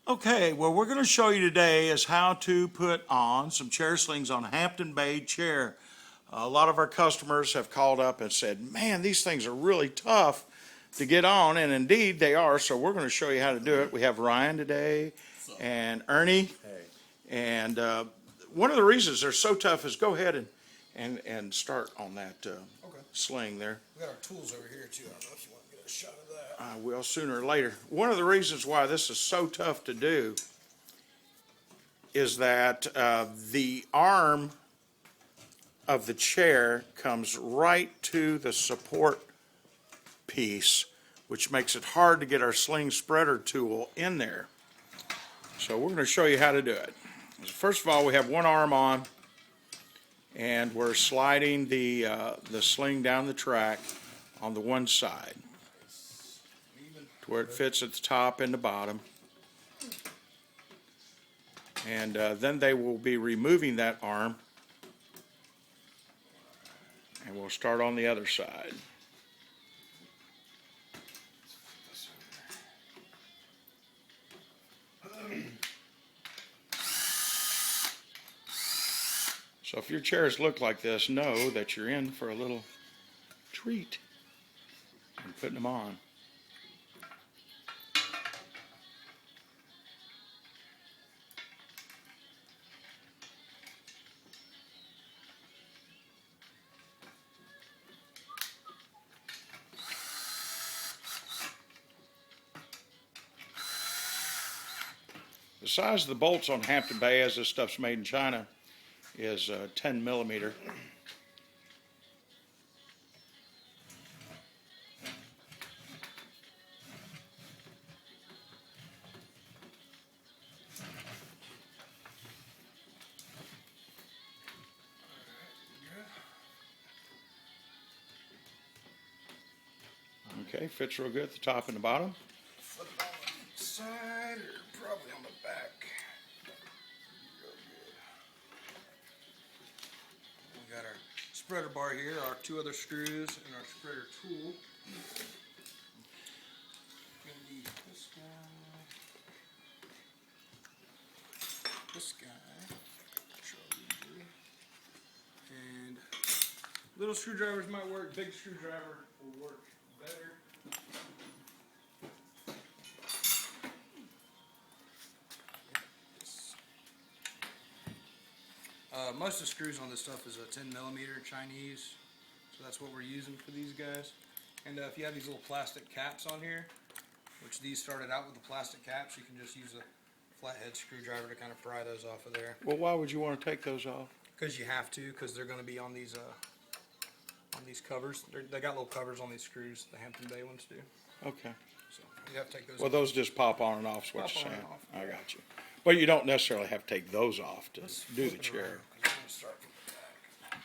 Okay, well, we're going to show you today is how to put on some chair slings on a Hampton Bay chair. A lot of our customers have called up and said, man, these things are really tough to get on, and indeed they are, so we're going to show you how to do it. We have Ryan today and Ernie, and one of the reasons they're so tough is go ahead and start on that sling there. We got our tools over here too. I don't know if you want to get a shot of that. I will sooner or later. One of the reasons why this is so tough to do is that the arm of the chair comes right to the support piece, which makes it hard to get our sling spreader tool in there. So we're going to show you how to do it. First of all, we have one arm on, and we're sliding the sling down the track on the one side to where it fits at the top and the bottom. And then they will be removing that arm, and we'll start on the other side. So if your chairs look like this, know that you're in for a little treat in putting them on. The size of the bolts on Hampton Bay, as this stuff's made in China, is 10 millimeter. Okay, fits real good at the top and the bottom. Flip it on the side or probably on the back. Real good. We got our spreader bar here, our two other screws, and our spreader tool. Gonna need this guy, and little screwdrivers might work. Big screwdriver will work better. Most of the screws on this stuff is a 10 millimeter Chinese, so that's what we're using for these guys. And if you have these little plastic caps on here, which these started out with the plastic caps, you can just use a flathead screwdriver to kind of pry those off of there. Well, why would you want to take those off? Because you have to, because they're going to be on these covers. They got little covers on these screws. The Hampton Bay ones do. Okay. So you have to take those. Well, off. those just pop on and off, is what Pop you're on saying. and off. I got you. But you don't necessarily have to take those off to Let's do the flip it chair. around. I'm gonna start from the back.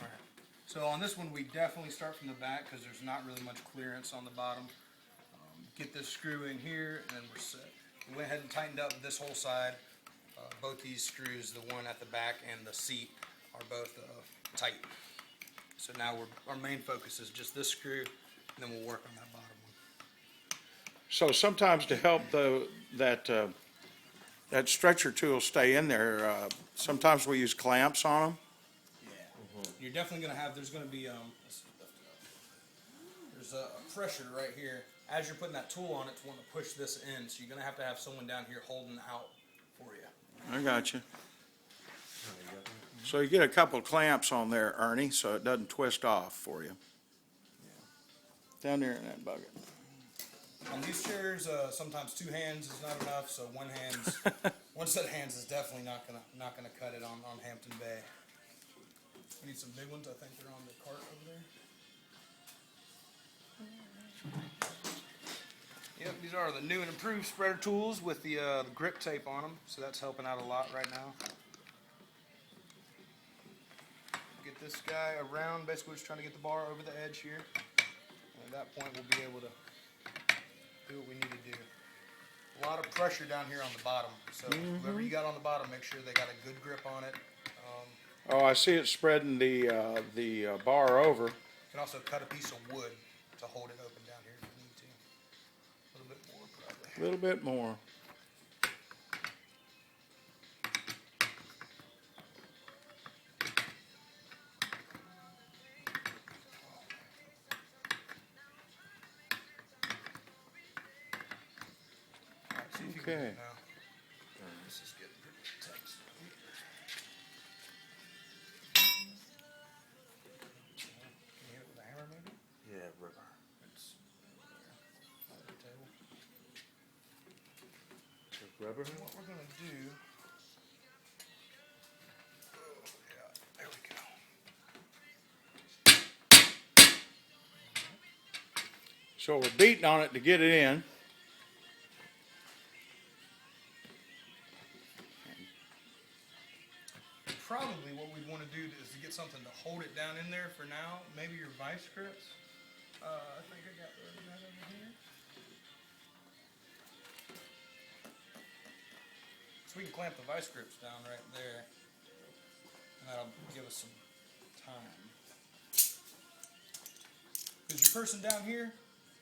All right. So on this one, we definitely start from the back because there's not really much clearance on the bottom. Get this screw in here, and then we're set. We went ahead and tightened up this whole side. Both these screws, the one at the back and the seat, are both tight. So now our main focus is just this screw, and then we'll work on that bottom one. So sometimes to help that stretcher tool stay in there, sometimes we use clamps on them. Yeah. You're definitely going to have, there's going to be, let's lift it up. There's a pressure right here. As you're putting that tool on it to want to push this in, so you're going to have someone down here holding out for you. I got you. So you get a couple of clamps on there, Ernie, so it doesn't twist off for you. Down there in that bucket. On these chairs, sometimes two hands is not enough, so one set of hands is definitely not gonna cut it on Hampton Bay. We need some big ones. I think they're on the cart over there. Yep, these are the new and improved spreader tools with the grip tape on them, so that's helping out a lot right now. Get this guy around. Basically, we're just trying to get the bar over the edge here, and at that point, we'll be able to do what we need to do. A lot of pressure down here on the bottom, so whoever you got on the bottom, make sure they got a good grip on it. Oh, I see it spreading the bar over. You can also cut a piece of wood to hold it open down here if you need to. A little bit more. All right, see if you can do Okay. it now. This is getting pretty tense. Can you hit it with a hammer, maybe? Yeah, rubber. It's on the table. Rubber? What we're gonna do? Oh, yeah, there we go. So we're beating on it to get it in. Probably what we'd want to do is to get something to hold it down in there for now. Maybe your vice grips. I think I got that over here. So we can clamp the vice grips down right there, and that'll give us some time. Is your person down here?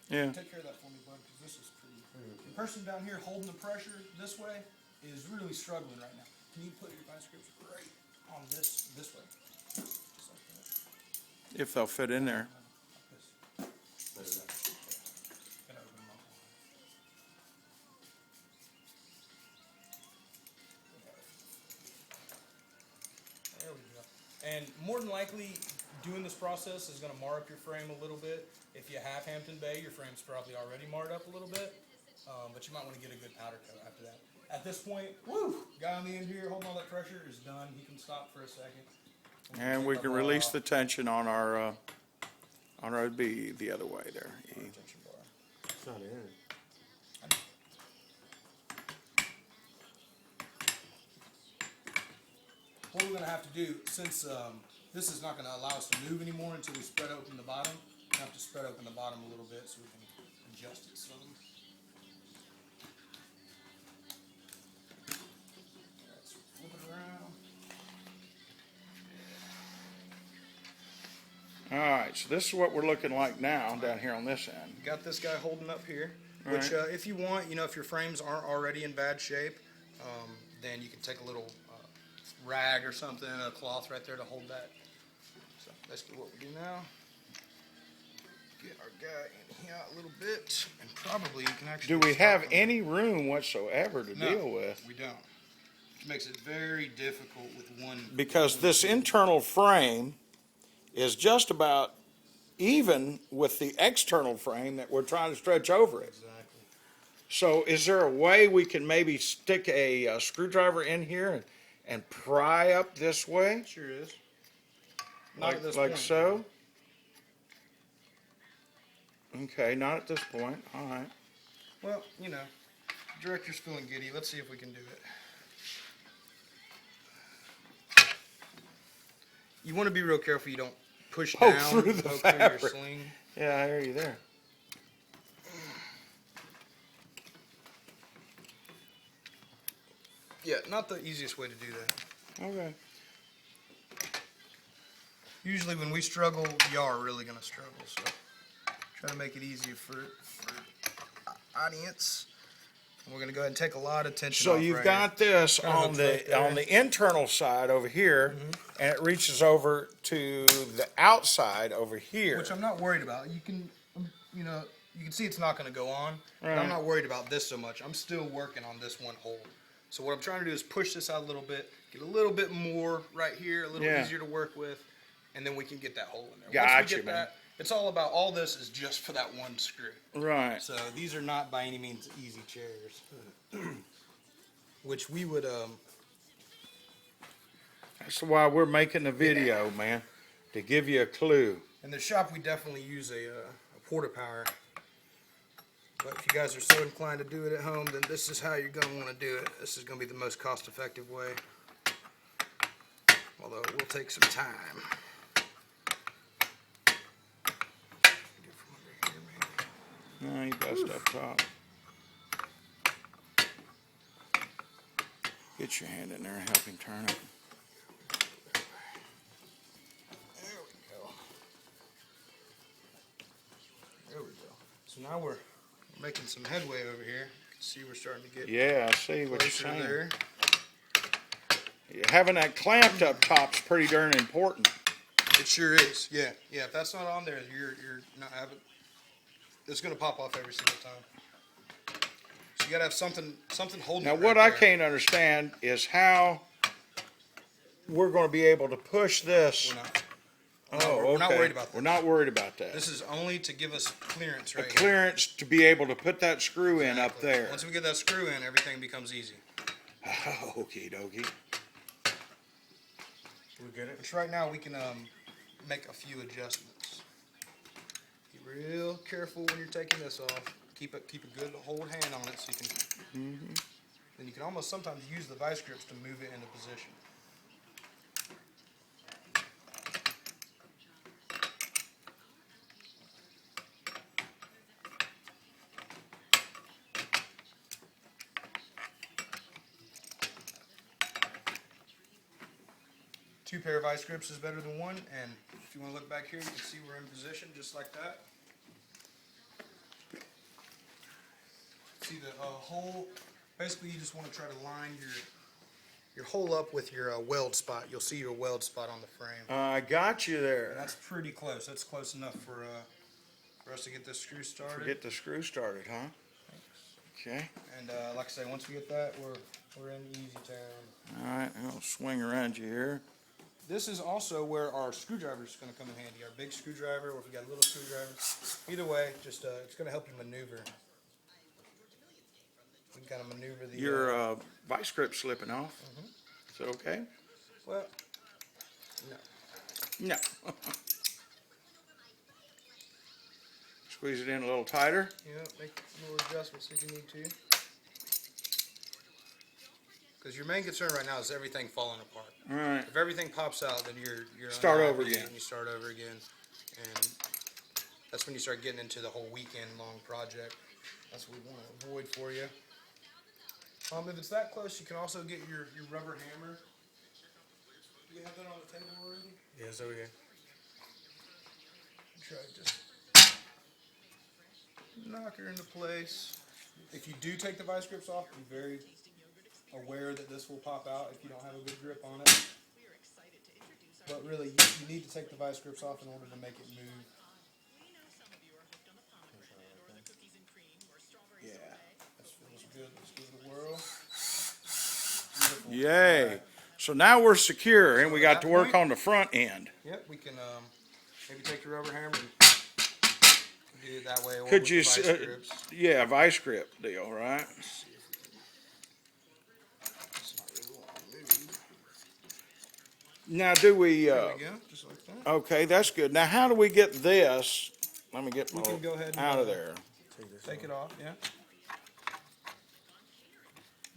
Yeah. Take care of that for me, bud, because this is pretty. The person down here holding the pressure this way is really struggling right now. Can you put your vice grips right on this way? Just like that. If they'll fit in there. Like this. This side. Gotta open them up. There we go. And more than likely, doing this process is going to mar up your frame a little bit. If you have Hampton Bay, your frame's probably already marred up a little bit, but you might want to get a good powder coat after that. At this point, woo! Guy on the end here holding all that pressure is done. He can stop for a second. And we can release the tension on our B the other way there. E. Tension bar. It's not in. What we're going to have to do, since this is not going to allow us to move anymore until we spread open the bottom, we have to spread open the bottom a little bit so we can adjust it some. Let's flip it around. All right, so this is what we're looking like now down here on this end. Got this guy holding up here, which if you want, if your frames aren't already in bad shape, then you can take a little rag or something, a cloth right there to hold that. So basically what we do now, get our guy in here a little bit, and probably you can actually... Do we have any room whatsoever to deal with? We don't. Which makes it very difficult with one... Because this internal frame is just about even with the external frame that we're trying to stretch over it. Exactly. So is there a way we can maybe stick a screwdriver in here and pry up this way? Sure is. Not Like, at this like point. so? Okay, not at this point. All right. Well, director's feeling giddy. Let's see if we can do it. You want to be real careful you don't push Poke down, through the poke through your fabric. sling. Yeah, I hear you there. Yeah, not the easiest way to do that. Okay. Usually when we struggle, y'all are really going to struggle. So try to make it easier for audience. And we're going to go ahead and take a lot of tension So off you've right got here. this on hooks right there. the internal side over here, and it reaches over to the outside over here. Which I'm not worried about. You can, you can see it's not going to go on. But Right. I'm not worried about this so much. I'm still working on this one hole. So what I'm trying to do is push this out a little bit, get a little bit more right here, a little easier to work with, and then we can get that hole in there. Once we Gotcha, get man. that, it's all about, all this is just for that one screw. Right. So these are not by any means easy chairs. Which we would, That's why we're making the video, man, to give you a clue. in the shop we definitely use a porta power. But if you guys are so inclined to do it at home, then this is how you're going to want to do it. This is going to be the most cost-effective way. Although it will take some time. Get from under here, maybe. No, you bust up top. Get your hand in there and help him turn it. There we go. There we go. So now we're making some headway over here. See, we're starting to get Yeah, I see what you're closer saying. there. Having that clamped up top's pretty darn important. It sure is. Yeah, yeah. If that's not on there, you're not having. It's gonna pop off every single time. So you gotta have something holding Now, it what right I there. can't understand is how we're going to be able to push this. We're not. Oh, we're not okay. worried about that. We're not worried about that. This is only to give us clearance A right here. clearance to be able to put that screw in up Exactly. there. Once we get that screw in, everything becomes easy. Okie dokie. We get it? Which right now we can make a few adjustments. Be real careful when you're taking this off. Keep a good hold hand on it so you can. Then you can almost sometimes use the vice grips to move it into position. Two pair of vice grips is better than one, and if you want to look back here, you can see we're in position just like that. See the hole. Basically, you just want to try to line your hole up with your weld spot. You'll see your weld spot on the frame. I got you And there. that's pretty close. That's close enough for us to get this screw started. Get the screw started, huh? Okay. And like I say, once we get that, we're in easy town. All right, I'll swing around you here. This is also where our screwdriver is going to come in handy. Our big screwdriver, or if we got a little screwdriver. Either way, just it's going to help you maneuver. We can kind of maneuver the. Your vice grip slipping off. Is it okay? Well, no. No. Squeeze it in a little tighter. Yeah, make little adjustments if you need to. Because your main concern right now is everything falling apart. All right. If everything pops out, then you're Start unhappy over again. And you start over again, and that's when you start getting into the whole weekend-long project. That's what we want to avoid for you. If it's that close, you can also get your rubber hammer. Do we have that on the table already? Yeah, so we go. Try to just knock her into place. If you do take the vice grips off, be very aware that this will pop out if you don't have a good grip on it. But really, you need to take the vice grips off in order to make it move. Yeah, that feels good. Let's give it a whirl. Beautiful. Yay. So now we're secure, and we got at to that work point- on the front end. Yep, we can maybe take the rubber hammer and do it that way. Or Could with you, the vice grips. yeah, vice grip deal, right? It's not really wanting to move. Now, do we, There we go, just like that. okay, that's good. Now, how do we get this? Let me get We can go ahead and, out of there. Take it off, yeah.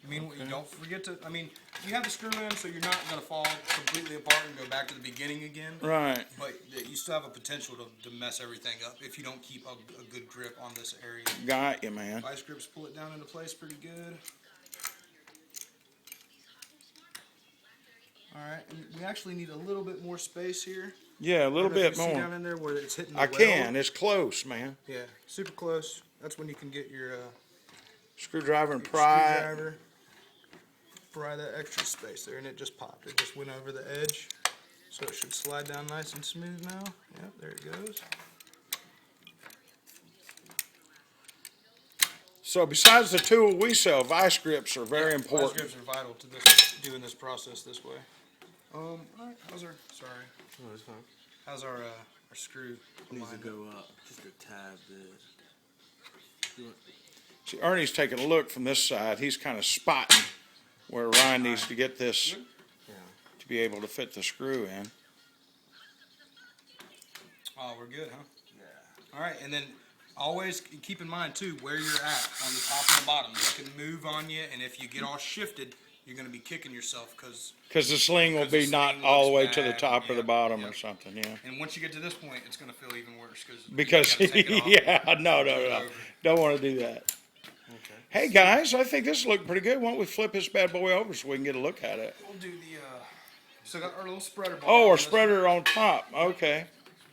I mean, you don't forget to. I mean, you have the screw in, so you're not going to fall completely apart and go back to the beginning again. Right. But you still have a potential to mess everything up if you don't keep a good grip on this area. Got you, man. Vice grips pull it down into place pretty good. All right, and we actually need a little bit more space here. Yeah, a little I don't know if bit you see more. down in there where it's hitting the I weld. can. It's close, man. Yeah, super close. That's when you can get your Screwdriver and pry. screwdriver. Pry that extra space there, and it just popped. It just went over the edge, so it should slide down nice and smooth now. Yep, there it goes. So besides the tool we sell, vice grips are very Vice important. grips are vital to this doing this process this way. All right, how's our Oh, it's fine. how's our screw? Needs to lined go up just a tad bit. See, Ernie's taking a look from this side. He's kind of spotting where Ryan needs to get this Yeah. to be able to fit the screw in. Oh, we're good, huh? Yeah. All right, and then always keep in mind too where you're at on the top and the bottom. This can move on you, and if you get all shifted, you're going to be kicking yourself because. Because the sling will Because the be not sling all the way looks to the bad, top or the yeah, bottom yeah. or something, yeah. And once you get to this point, it's going to feel even worse Because, you gotta take it off. yeah, no, over. don't want to do that. Okay. Hey, guys, I think this is looking pretty good. Why don't we flip this bad boy over so we can get a look at it? We'll do the. So got our little spreader bar. Oh, on our this spreader on top. Okay. one.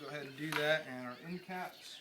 Go ahead and do that, and our end caps.